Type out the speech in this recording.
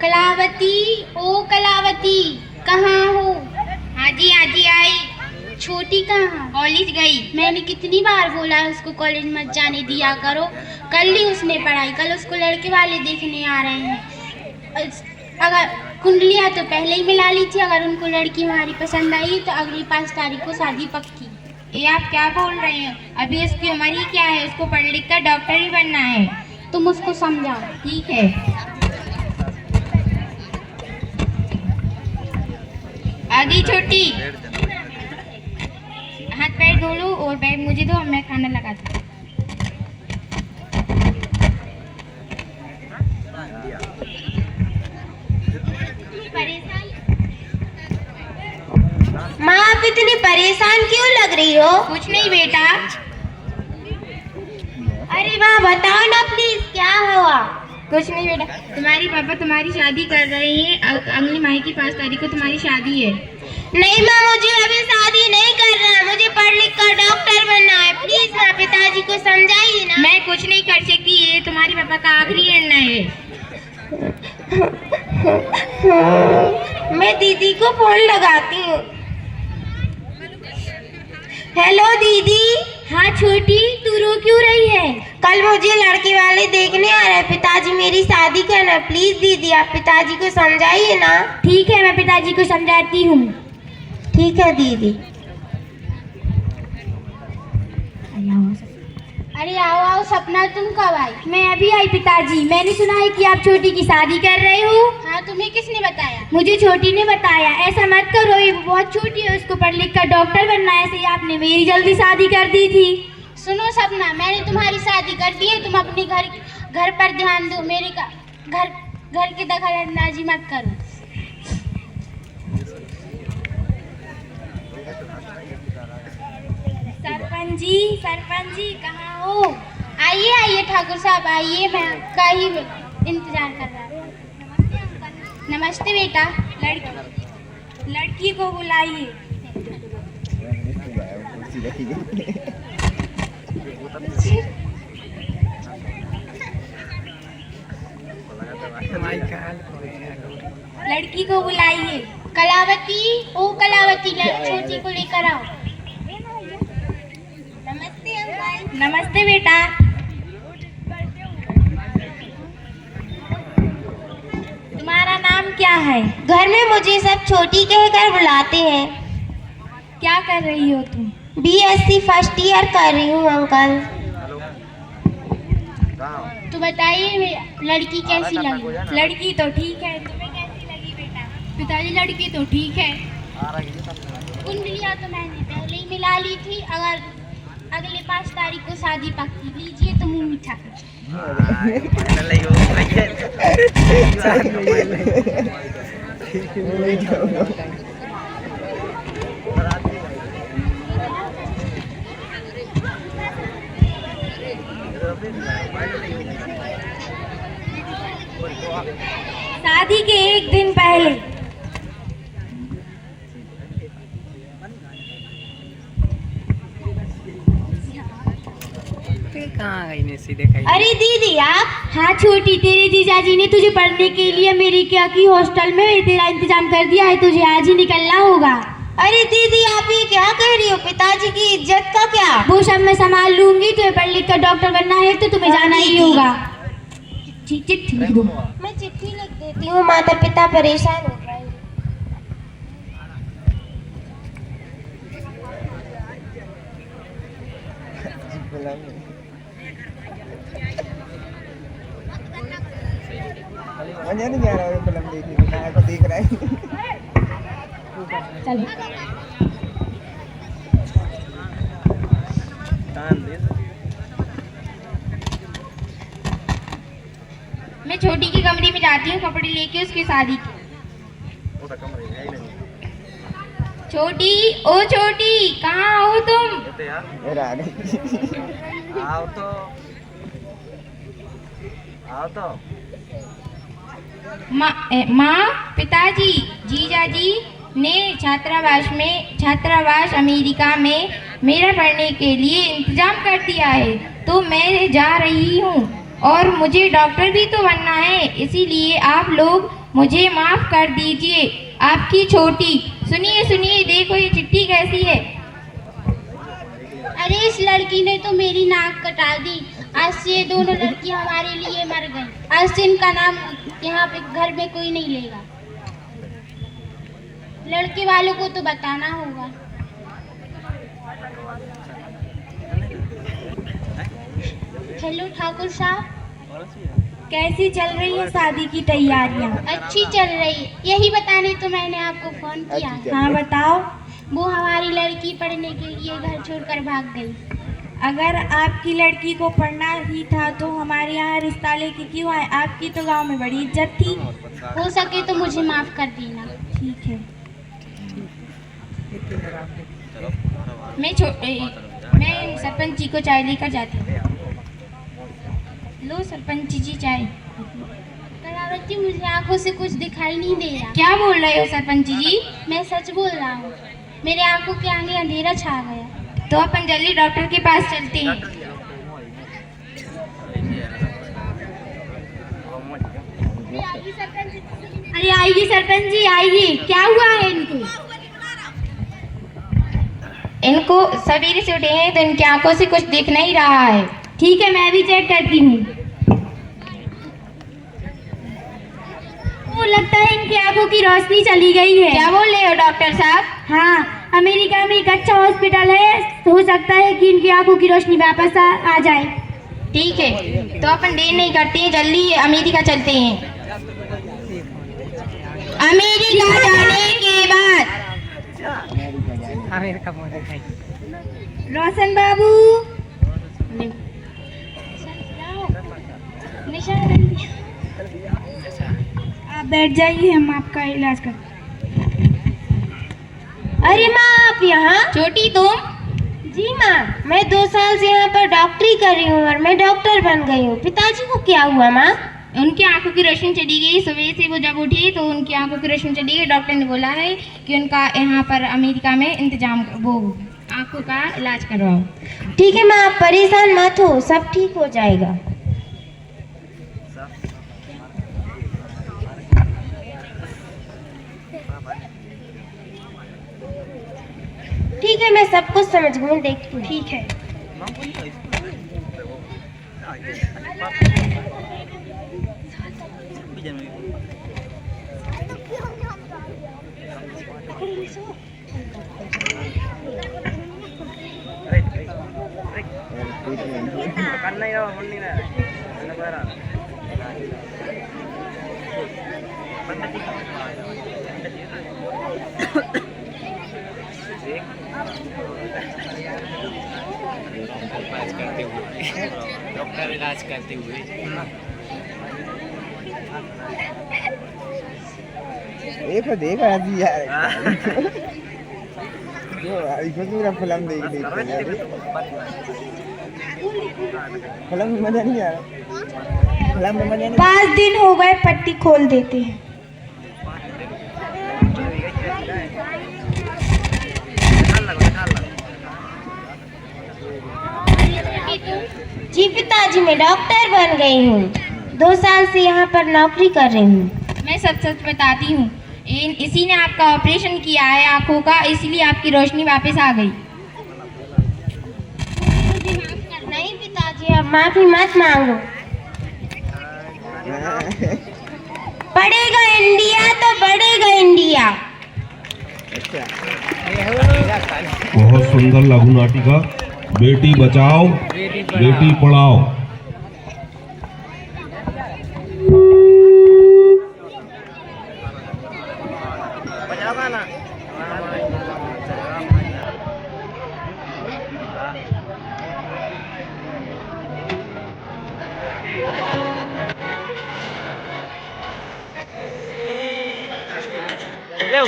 कलावती, ओ कलावती, कहाँ हो? हाँ जी आई। छोटी कहाँ? कॉलेज गई। मैंने कितनी बार बोला है उसको कॉलेज मत जाने दिया करो। कल ही उसने पढ़ाई, कल उसको लड़के वाले देखने आ रहे हैं। अगर कुंडलियाँ तो पहले ही मिला ली थी, अगर उनको लड़की हमारी पसंद आई तो अगली 5 तारीख को शादी पक्की। ये आप क्या बोल रहे हैं? अभी उसकी उम्र ही क्या है, उसको पढ़ लिख कर डॉक्टर ही बनना है। तुम उसको समझाओ। ठीक है। आगे छोटी, हाथ पैर धो लो और बैग मुझे दो, मैं खाना लगा दूँ। माँ आप इतनी परेशान क्यों लग रही हो? कुछ नहीं बेटा। अरे माँ बताओ ना प्लीज, क्या हुआ? कुछ नहीं बेटा, तुम्हारी पापा तुम्हारी शादी कर रहे हैं। अगली माह की 5 तारीख को तुम्हारी शादी है। नहीं माँ, मुझे अभी शादी नहीं करना, मुझे पढ़ लिख कर डॉक्टर बनना है। प्लीज माँ पिताजी को समझाइए ना। मैं कुछ नहीं कर सकती, ये तुम्हारे पापा का आखिरी निर्णय है। मैं दीदी को फोन लगाती हूँ। हेलो दीदी। हाँ छोटी, तू रो क्यों रही है? कल मुझे लड़के वाले देखने आ रहे हैं, पिताजी मेरी शादी करना। प्लीज दीदी आप पिताजी को समझाइए ना। ठीक है, मैं पिताजी को समझाती हूँ। ठीक है दीदी। अरे आओ आओ सपना, तुम कब आई? मैं अभी आई पिताजी। मैंने सुना है कि आप छोटी की शादी कर रहे हो। हाँ, तुम्हें किसने बताया? मुझे छोटी ने बताया। ऐसा मत करो, ये बहुत छोटी है, उसको पढ़ लिख कर डॉक्टर बनना है। ऐसे ही आपने मेरी जल्दी शादी कर दी थी। सुनो सपना, मैंने तुम्हारी शादी कर दी है, तुम अपने घर पर ध्यान दो। मेरे घर की दखल अंदाजी मत करो। सरपंच जी कहाँ हो? आइए आइए ठाकुर साहब आइए, मैं आपका ही इंतजार कर रहा हूँ। नमस्ते बेटा। लड़की को बुलाइए। लड़की को बुलाइए। कलावती, ओ कलावती, छोटी को लेकर आओ। नमस्ते अंकल। नमस्ते बेटा। तुम्हारा नाम क्या है? घर में मुझे सब छोटी कहकर बुलाते हैं। क्या कर रही हो तुम? BSc फर्स्ट ईयर कर रही हूँ अंकल। तो बताइए लड़की कैसी लगी? लड़की तो ठीक है, तुम्हें कैसी लगी बेटा? पिताजी लड़की तो ठीक है। कुंडलियाँ तो मैंने पहले ही मिला ली थी, अगर अगले 5 तारीख को शादी पक्की। लीजिए तो मुँह मीठा कर। शादी के एक दिन पहले कहाँ गई ने सीधे कहीं? अरे दीदी आप? हाँ छोटी, तेरे जीजाजी ने तुझे पढ़ने के लिए मेरी क्या की हॉस्टल में तेरा इंतजाम कर दिया है, तुझे आज ही निकलना होगा। अरे दीदी आप ये क्या कह रही हो? पिताजी की इज्जत का क्या? वो सब मैं संभाल लूंगी। तुम्हें पढ़ लिख कर डॉक्टर बनना है तो तुम्हें जाना ही होगा। चिट्ठी लिख दो। मैं चिट्ठी लिख देती हूँ, माता पिता परेशान हो रहे हैं। मजा नहीं आ रहा है फिल्म देखने को, मैं तो देख रहा है। चलो मैं छोटी की कमरे में जाती हूँ कपड़े लेके उसकी शादी की। छोटी, ओ छोटी, कहाँ हो तुम? आओ तो माँ, पिताजी, जीजाजी ने छात्रावास अमेरिका में मेरा पढ़ने के लिए इंतजाम कर दिया है, तो मैं जा रही हूँ। और मुझे डॉक्टर भी तो बनना है, इसीलिए आप लोग मुझे माफ कर दीजिए। आपकी छोटी। सुनिए सुनिए, देखो ये चिट्ठी कैसी है। अरे इस लड़की ने तो मेरी नाक कटा दी। आज से ये दोनों लड़कियां हमारे लिए मर गई। आज से इनका नाम यहाँ पे घर में कोई नहीं लेगा। लड़के वालों को तो बताना होगा। हेलो ठाकुर साहब, कैसी चल रही है शादी की तैयारियां? अच्छी चल रही। यही बताने तो मैंने आपको फोन किया। हाँ बताओ। वो हमारी लड़की पढ़ने के लिए घर छोड़कर भाग गई। अगर आपकी लड़की को पढ़ना ही था तो हमारे यहाँ रिश्ता लेके क्यों आए? आपकी तो गांव में बड़ी इज्जत थी। हो सके तो मुझे माफ कर देना। ठीक है। मैं सरपंच जी को चाय लेकर जाती हूँ। लो सरपंच जी चाय। कलावत जी, मुझे आंखों से कुछ दिखाई नहीं दे रहा। क्या बोल रहे हो सरपंच जी? मैं सच बोल रहा हूँ। मेरे आंखों के आगे अंधेरा छा गया। तो अपन जल्दी डॉक्टर के पास चलते हैं। अरे आइए सरपंच जी, आइए। क्या हुआ है इनको? इनको सवेरे से उठे हैं तो इनकी आंखों से कुछ दिख नहीं रहा है। ठीक है, मैं भी चेक करती हूँ। वो लगता है इनकी आंखों की रोशनी चली गई है। क्या बोल रहे हो डॉक्टर साहब? हाँ, अमेरिका में एक अच्छा हॉस्पिटल है। हो सकता है कि इनकी आंखों की रोशनी वापस आ जाए। ठीक है, तो अपन देर नहीं करते हैं, जल्दी अमेरिका चलते हैं। अमेरिका जाने के बाद अमेरिका पहुंच गई। रोशन बाबू, आप बैठ जाइए, हम आपका इलाज कर। अरे माँ, आप यहाँ? छोटी तुम? जी माँ, मैं 2 साल से यहाँ पर डॉक्टरी कर रही हूँ और मैं डॉक्टर बन गई हूँ। पिताजी को क्या हुआ माँ? उनकी आंखों की रोशनी चली गई। सुबह से वो जब उठी तो उनकी आंखों की रोशनी चली गई। डॉक्टर ने बोला है कि उनका यहाँ पर अमेरिका में इंतजाम, वो आंखों का इलाज करवाओ। ठीक है माँ, आप परेशान मत हो, सब ठीक हो जाएगा। ठीक है, मैं सब कुछ समझ गई, देखती हूँ। ठीक है। डॉक्टर इलाज करते हुए देख आदि यार जो इसको पूरा फिल्म देख फिल्म में मजा नहीं आ रहा। फिल्म में मजा नहीं। 5 दिन हो गए, पट्टी खोल देते हैं। जी पिताजी, मैं डॉक्टर बन गई हूँ। 2 साल से यहाँ पर नौकरी कर रही हूँ। मैं सच सच बताती हूँ, इसी ने आपका ऑपरेशन किया है आंखों का, इसलिए आपकी रोशनी वापस आ गई। नहीं पिताजी, अब माफी मत मांगो। पढ़ेगा इंडिया तो बढ़ेगा इंडिया। बहुत सुंदर लघु नाटिका बेटी बचाओ बेटी पढ़ाओ। लो